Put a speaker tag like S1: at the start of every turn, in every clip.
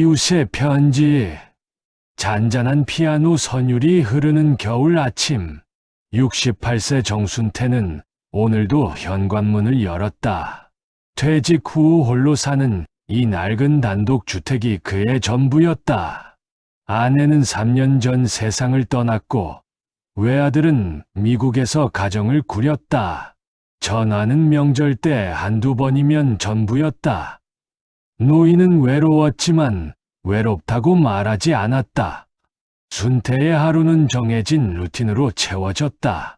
S1: 이웃의 편지. 잔잔한 피아노 선율이 흐르는 겨울 아침. 68세 정순태는 오늘도 현관문을 열었다. 퇴직 후 홀로 사는 이 낡은 단독주택이 그의 전부였다. 아내는 3년 전 세상을 떠났고 외아들은 미국에서 가정을 꾸렸다. 전화는 명절 때 한두 번이면 전부였다. 노인은 외로웠지만 외롭다고 말하지 않았다. 순태의 하루는 정해진 루틴으로 채워졌다.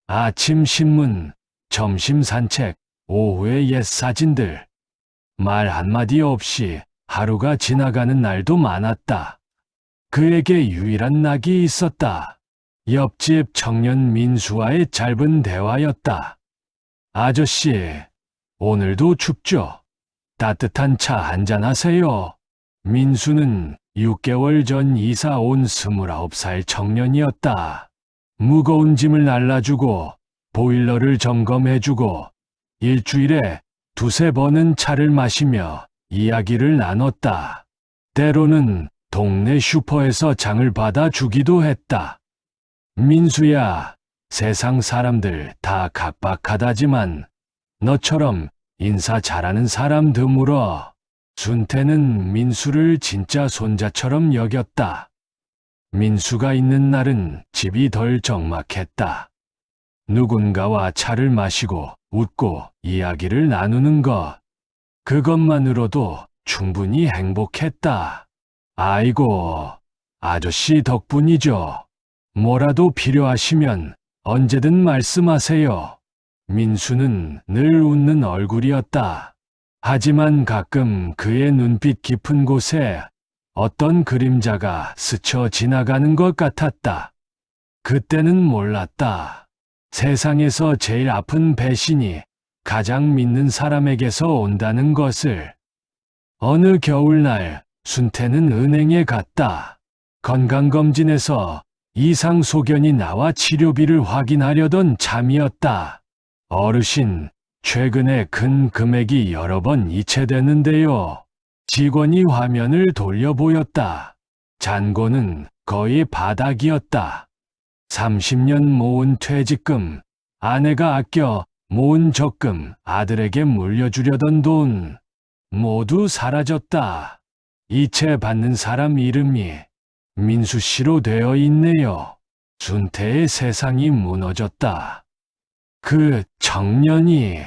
S1: 아침 신문, 점심 산책, 오후의 옛 사진들. 말 한마디 없이 하루가 지나가는 날도 많았다. 그에게 유일한 낙이 있었다. 옆집 청년 민수와의 짧은 대화였다. 아저씨, 오늘도 춥죠? 따뜻한 차 한잔하세요. 민수는 6개월 전 이사 온 29살 청년이었다. 무거운 짐을 날라주고 보일러를 점검해주고 일주일에 두세 번은 차를 마시며 이야기를 나눴다. 때로는 동네 슈퍼에서 장을 받아주기도 했다. 민수야, 세상 사람들 다 각박하다지만 너처럼 인사 잘하는 사람 드물어. 순태는 민수를 진짜 손자처럼 여겼다. 민수가 있는 날은 집이 덜 적막했다. 누군가와 차를 마시고 웃고 이야기를 나누는 것. 그것만으로도 충분히 행복했다. 아이고, 아저씨 덕분이죠. 뭐라도 필요하시면 언제든 말씀하세요. 민수는 늘 웃는 얼굴이었다. 하지만 가끔 그의 눈빛 깊은 곳에 어떤 그림자가 스쳐 지나가는 것 같았다. 그때는 몰랐다. 세상에서 제일 아픈 배신이 가장 믿는 사람에게서 온다는 것을. 어느 겨울날 순태는 은행에 갔다. 건강검진에서 이상 소견이 나와 치료비를 확인하려던 참이었다. 어르신, 최근에 큰 금액이 여러 번 이체되는데요. 직원이 화면을 돌려 보였다. 잔고는 거의 바닥이었다. 30년 모은 퇴직금, 아내가 아껴 모은 적금, 아들에게 물려주려던 돈, 모두 사라졌다. 이체 받는 사람 이름이 민수 씨로 되어 있네요. 순태의 세상이 무너졌다. 그 청년이,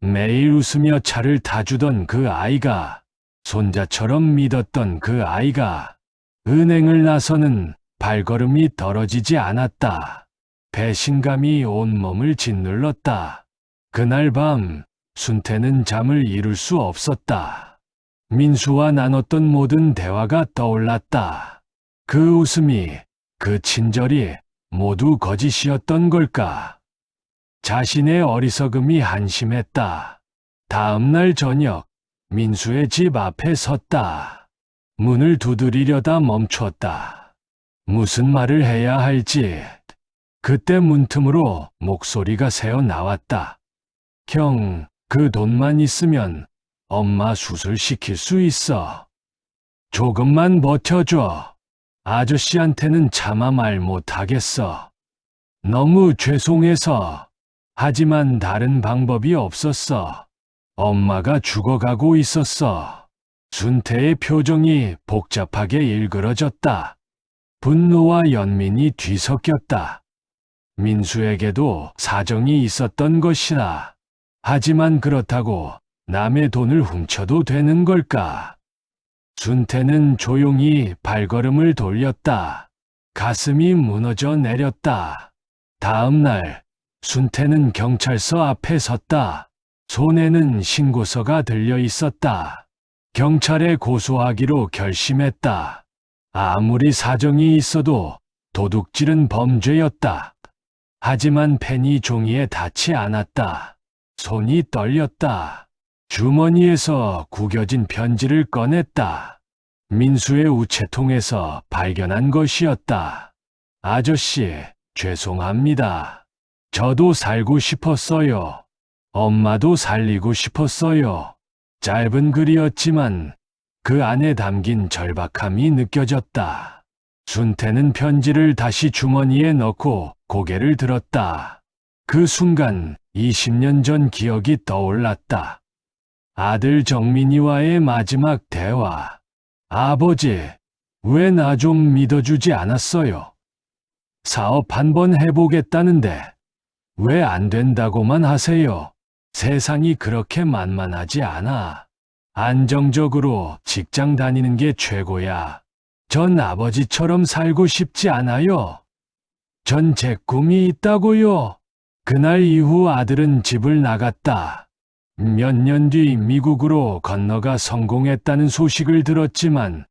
S1: 매일 웃으며 차를 타주던 그 아이가, 손자처럼 믿었던 그 아이가, 은행을 나서는 발걸음이 떨어지지 않았다. 배신감이 온몸을 짓눌렀다. 그날 밤 순태는 잠을 이룰 수 없었다. 민수와 나눴던 모든 대화가 떠올랐다. 그 웃음이, 그 친절이 모두 거짓이었던 걸까? 자신의 어리석음이 한심했다. 다음 날 저녁, 민수의 집 앞에 섰다. 문을 두드리려다 멈췄다. 무슨 말을 해야 할지. 그때 문틈으로 목소리가 새어 나왔다. 형, 그 돈만 있으면 엄마 수술시킬 수 있어. 조금만 버텨줘. 아저씨한테는 차마 말 못하겠어. 너무 죄송해서. 하지만 다른 방법이 없었어. 엄마가 죽어가고 있었어. 순태의 표정이 복잡하게 일그러졌다. 분노와 연민이 뒤섞였다. 민수에게도 사정이 있었던 것이라. 하지만 그렇다고 남의 돈을 훔쳐도 되는 걸까? 순태는 조용히 발걸음을 돌렸다. 가슴이 무너져 내렸다. 다음 날, 순태는 경찰서 앞에 섰다. 손에는 신고서가 들려 있었다. 경찰에 고소하기로 결심했다. 아무리 사정이 있어도 도둑질은 범죄였다. 하지만 펜이 종이에 닿지 않았다. 손이 떨렸다. 주머니에서 구겨진 편지를 꺼냈다. 민수의 우체통에서 발견한 것이었다. 아저씨, 죄송합니다. 저도 살고 싶었어요. 엄마도 살리고 싶었어요. 짧은 글이었지만 그 안에 담긴 절박함이 느껴졌다. 순태는 편지를 다시 주머니에 넣고 고개를 들었다. 그 순간 20년 전 기억이 떠올랐다. 아들 정민이와의 마지막 대화. 아버지, 왜 나 좀 믿어주지 않았어요? 사업 한번 해보겠다는데 왜 안 된다고만 하세요? 세상이 그렇게 만만하지 않아. 안정적으로 직장 다니는 게 최고야. 전 아버지처럼 살고 싶지 않아요. 전 제 꿈이 있다고요. 그날 이후 아들은 집을 나갔다. 몇 년 뒤 미국으로 건너가 성공했다는 소식을 들었지만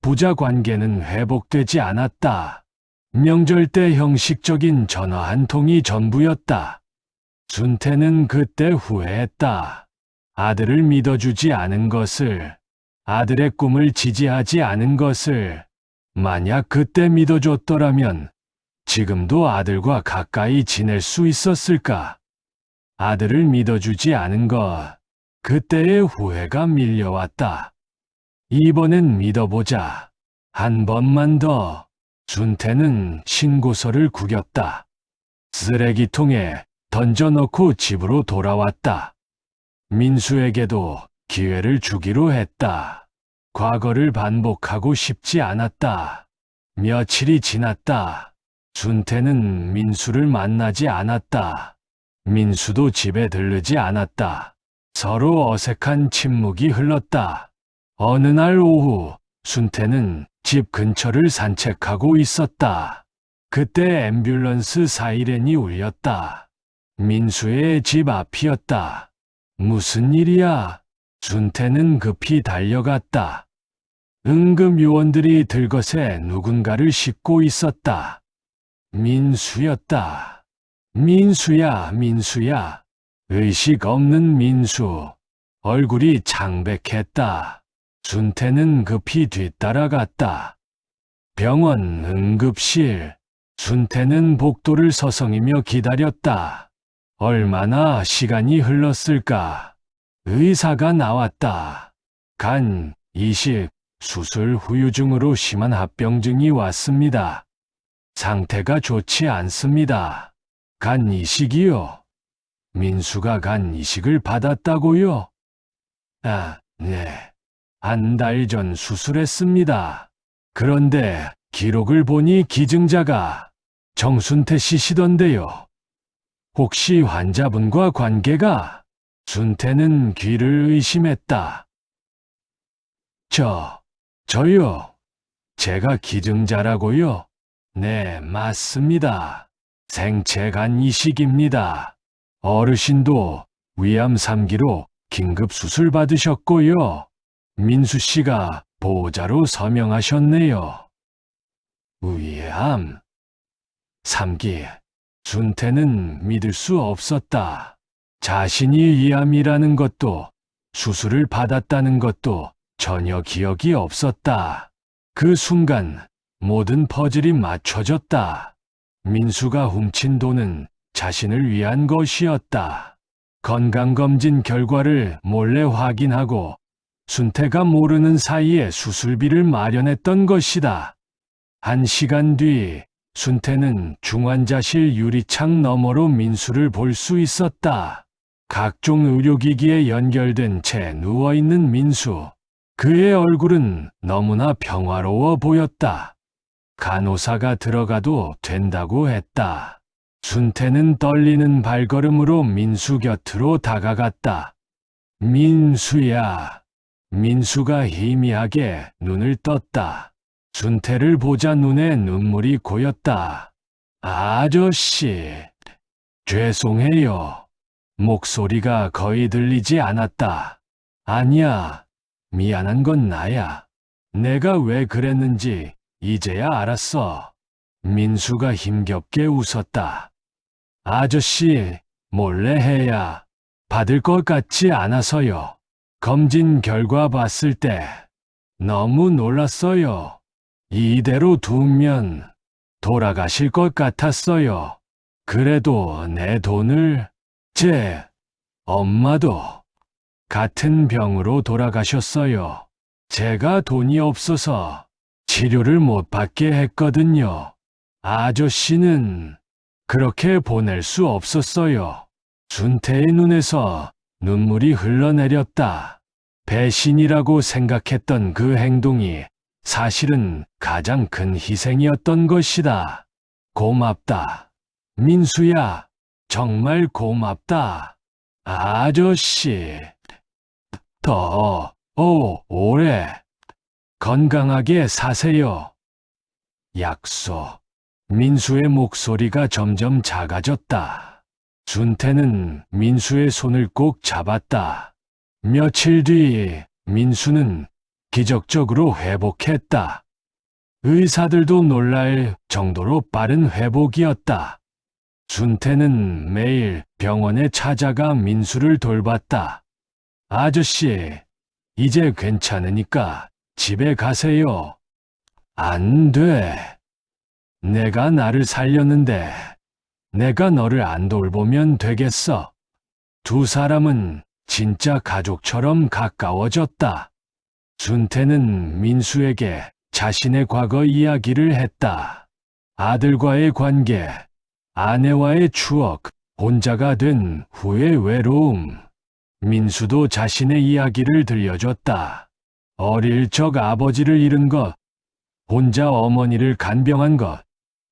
S1: 부자 관계는 회복되지 않았다. 명절 때 형식적인 전화 한 통이 전부였다. 순태는 그때 후회했다. 아들을 믿어주지 않은 것을, 아들의 꿈을 지지하지 않은 것을. 만약 그때 믿어줬더라면 지금도 아들과 가까이 지낼 수 있었을까? 아들을 믿어주지 않은 것, 그때의 후회가 밀려왔다. 이번엔 믿어보자. 한 번만 더. 순태는 신고서를 구겼다. 쓰레기통에 던져넣고 집으로 돌아왔다. 민수에게도 기회를 주기로 했다. 과거를 반복하고 싶지 않았다. 며칠이 지났다. 순태는 민수를 만나지 않았다. 민수도 집에 들르지 않았다. 서로 어색한 침묵이 흘렀다. 어느 날 오후, 순태는 집 근처를 산책하고 있었다. 그때 앰뷸런스 사이렌이 울렸다. 민수의 집 앞이었다. 무슨 일이야? 순태는 급히 달려갔다. 응급요원들이 들것에 누군가를 싣고 있었다. 민수였다. 민수야, 민수야. 의식 없는 민수. 얼굴이 창백했다. 순태는 급히 뒤따라갔다. 병원 응급실. 순태는 복도를 서성이며 기다렸다. 얼마나 시간이 흘렀을까? 의사가 나왔다. 간, 이식, 수술 후유증으로 심한 합병증이 왔습니다. 상태가 좋지 않습니다. 간 이식이요? 민수가 간 이식을 받았다고요? 아, 네. 한 달 전 수술했습니다. 그런데 기록을 보니 기증자가 정순태 씨시던데요. 혹시 환자분과 관계가? 순태는 귀를 의심했다. 저요. 제가 기증자라고요? 네, 맞습니다. 생체간 이식입니다. 어르신도 위암 3기로 긴급 수술 받으셨고요. 민수 씨가 보호자로 서명하셨네요. 위암 3기. 순태는 믿을 수 없었다. 자신이 위암이라는 것도 수술을 받았다는 것도 전혀 기억이 없었다. 그 순간 모든 퍼즐이 맞춰졌다. 민수가 훔친 돈은 자신을 위한 것이었다. 건강검진 결과를 몰래 확인하고 순태가 모르는 사이에 수술비를 마련했던 것이다. 1시간 뒤 순태는 중환자실 유리창 너머로 민수를 볼 수 있었다. 각종 의료기기에 연결된 채 누워있는 민수. 그의 얼굴은 너무나 평화로워 보였다. 간호사가 들어가도 된다고 했다. 순태는 떨리는 발걸음으로 민수 곁으로 다가갔다. 민수야. 민수가 희미하게 눈을 떴다. 순태를 보자 눈에 눈물이 고였다. 아저씨, 죄송해요. 목소리가 거의 들리지 않았다. 아니야, 미안한 건 나야. 내가 왜 그랬는지 이제야 알았어. 민수가 힘겹게 웃었다. 아저씨, 몰래 해야 받을 것 같지 않아서요. 검진 결과 봤을 때 너무 놀랐어요. 이대로 두면 돌아가실 것 같았어요. 그래도 내 돈을, 제 엄마도 같은 병으로 돌아가셨어요. 제가 돈이 없어서 치료를 못 받게 했거든요. 아저씨는 그렇게 보낼 수 없었어요. 준태의 눈에서 눈물이 흘러내렸다. 배신이라고 생각했던 그 행동이 사실은 가장 큰 희생이었던 것이다. 고맙다. 민수야, 정말 고맙다. 아저씨. 오래 건강하게 사세요. 약속. 민수의 목소리가 점점 작아졌다. 준태는 민수의 손을 꼭 잡았다. 며칠 뒤 민수는 기적적으로 회복했다. 의사들도 놀랄 정도로 빠른 회복이었다. 준태는 매일 병원에 찾아가 민수를 돌봤다. 아저씨, 이제 괜찮으니까 집에 가세요. 안 돼. 내가 나를 살렸는데 내가 너를 안 돌보면 되겠어. 두 사람은 진짜 가족처럼 가까워졌다. 준태는 민수에게 자신의 과거 이야기를 했다. 아들과의 관계, 아내와의 추억, 혼자가 된 후의 외로움. 민수도 자신의 이야기를 들려줬다. 어릴 적 아버지를 잃은 것, 혼자 어머니를 간병한 것,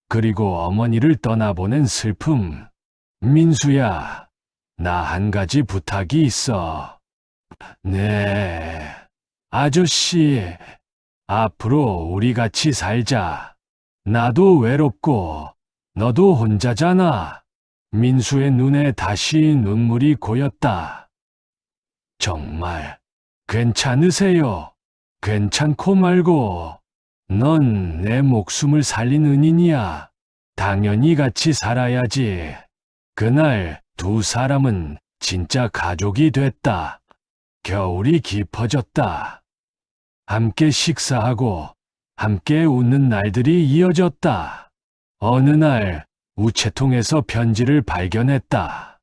S1: 그리고 어머니를 떠나보낸 슬픔. 민수야, 나 한 가지 부탁이 있어. 네, 아저씨, 앞으로 우리 같이 살자. 나도 외롭고 너도 혼자잖아. 민수의 눈에 다시 눈물이 고였다. 정말 괜찮으세요? 괜찮고 말고. 넌 내 목숨을 살린 은인이야. 당연히 같이 살아야지. 그날 두 사람은 진짜 가족이 됐다. 겨울이 깊어졌다. 함께 식사하고 함께 웃는 날들이 이어졌다. 어느 날 우체통에서 편지를 발견했다.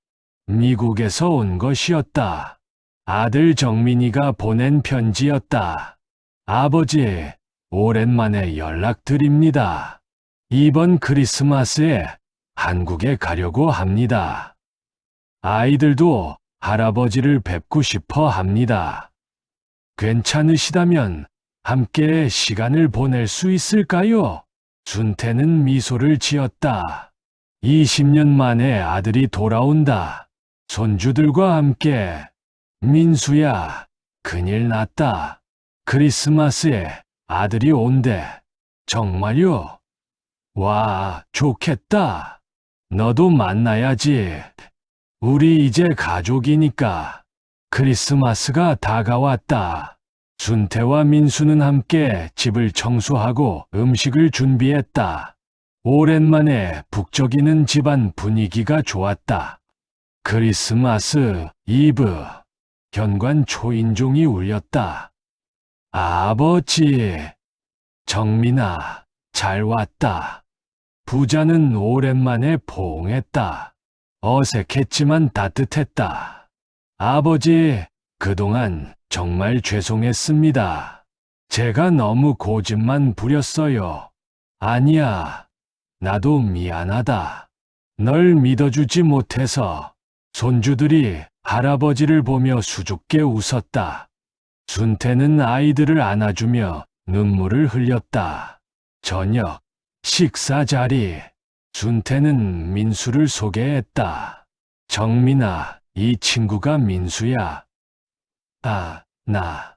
S1: 미국에서 온 것이었다. 아들 정민이가 보낸 편지였다. 아버지, 오랜만에 연락드립니다. 이번 크리스마스에 한국에 가려고 합니다. 아이들도 할아버지를 뵙고 싶어 합니다. 괜찮으시다면 함께 시간을 보낼 수 있을까요? 준태는 미소를 지었다. 20년 만에 아들이 돌아온다. 손주들과 함께. 민수야, 큰일 났다. 크리스마스에 아들이 온대. 정말요? 와, 좋겠다. 너도 만나야지. 우리 이제 가족이니까. 크리스마스가 다가왔다. 준태와 민수는 함께 집을 청소하고 음식을 준비했다. 오랜만에 북적이는 집안 분위기가 좋았다. 크리스마스 이브, 현관 초인종이 울렸다. 아버지, 정민아, 잘 왔다. 부자는 오랜만에 포옹했다. 어색했지만 따뜻했다. 아버지, 그동안 정말 죄송했습니다. 제가 너무 고집만 부렸어요. 아니야, 나도 미안하다. 널 믿어주지 못해서. 손주들이 할아버지를 보며 수줍게 웃었다. 준태는 아이들을 안아주며 눈물을 흘렸다. 저녁, 식사 자리. 준태는 민수를 소개했다. 정민아, 이 친구가 민수야. 나.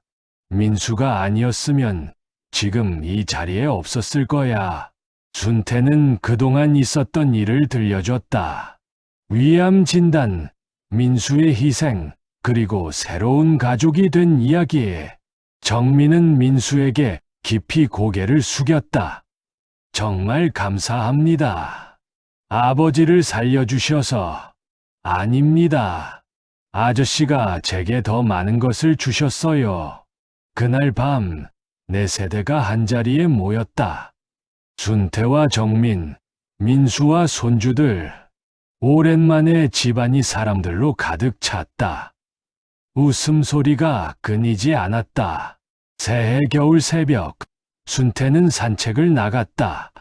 S1: 민수가 아니었으면 지금 이 자리에 없었을 거야. 준태는 그동안 있었던 일을 들려줬다. 위암 진단, 민수의 희생, 그리고 새로운 가족이 된 이야기. 정민은 민수에게 깊이 고개를 숙였다. 정말 감사합니다. 아버지를 살려주셔서. 아닙니다. 아저씨가 제게 더 많은 것을 주셨어요. 그날 밤, 네 세대가 한자리에 모였다. 준태와 정민, 민수와 손주들. 오랜만에 집안이 사람들로 가득 찼다. 웃음소리가 끊이지 않았다. 새해 겨울 새벽, 순태는 산책을 나갔다.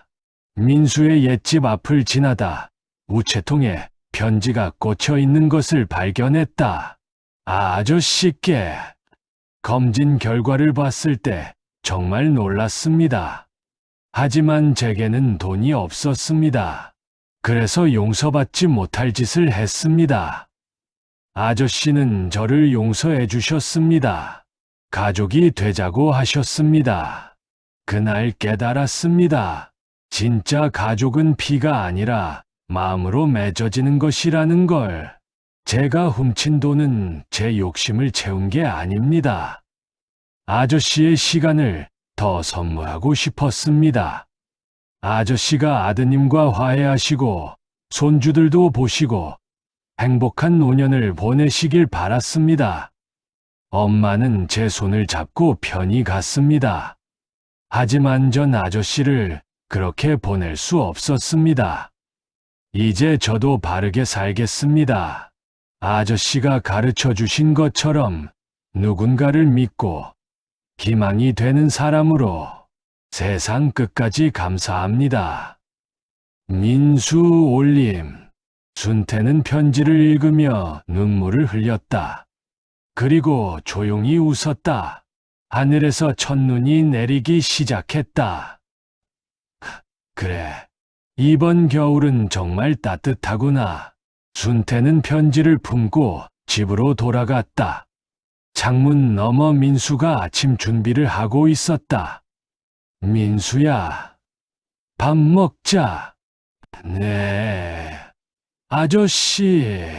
S1: 민수의 옛집 앞을 지나다 우체통에 편지가 꽂혀 있는 것을 발견했다. 아저씨께. 검진 결과를 봤을 때 정말 놀랐습니다. 하지만 제게는 돈이 없었습니다. 그래서 용서받지 못할 짓을 했습니다. 아저씨는 저를 용서해 주셨습니다. 가족이 되자고 하셨습니다. 그날 깨달았습니다. 진짜 가족은 피가 아니라 마음으로 맺어지는 것이라는 걸. 제가 훔친 돈은 제 욕심을 채운 게 아닙니다. 아저씨의 시간을 더 선물하고 싶었습니다. 아저씨가 아드님과 화해하시고 손주들도 보시고 행복한 노년을 보내시길 바랐습니다. 엄마는 제 손을 잡고 편히 갔습니다. 하지만 전 아저씨를 그렇게 보낼 수 없었습니다. 이제 저도 바르게 살겠습니다. 아저씨가 가르쳐 주신 것처럼 누군가를 믿고 기망이 되는 사람으로. 세상 끝까지 감사합니다. 민수 올림. 순태는 편지를 읽으며 눈물을 흘렸다. 그리고 조용히 웃었다. 하늘에서 첫눈이 내리기 시작했다. 그래, 이번 겨울은 정말 따뜻하구나. 순태는 편지를 품고 집으로 돌아갔다. 창문 너머 민수가 아침 준비를 하고 있었다. 민수야, 밥 먹자. 네. 아저씨.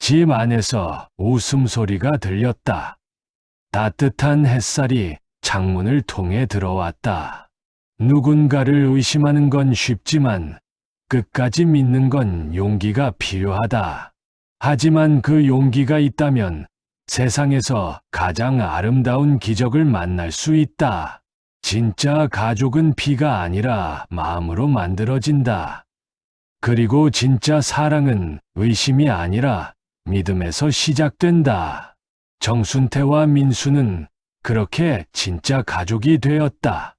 S1: 집 안에서 웃음소리가 들렸다. 따뜻한 햇살이 창문을 통해 들어왔다. 누군가를 의심하는 건 쉽지만 끝까지 믿는 건 용기가 필요하다. 하지만 그 용기가 있다면 세상에서 가장 아름다운 기적을 만날 수 있다. 진짜 가족은 피가 아니라 마음으로 만들어진다. 그리고 진짜 사랑은 의심이 아니라 믿음에서 시작된다. 정순태와 민수는 그렇게 진짜 가족이 되었다.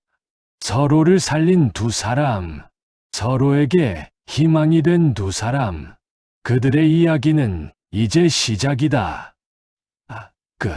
S1: 서로를 살린 두 사람, 서로에게 희망이 된 두 사람. 그들의 이야기는 이제 시작이다. 끝.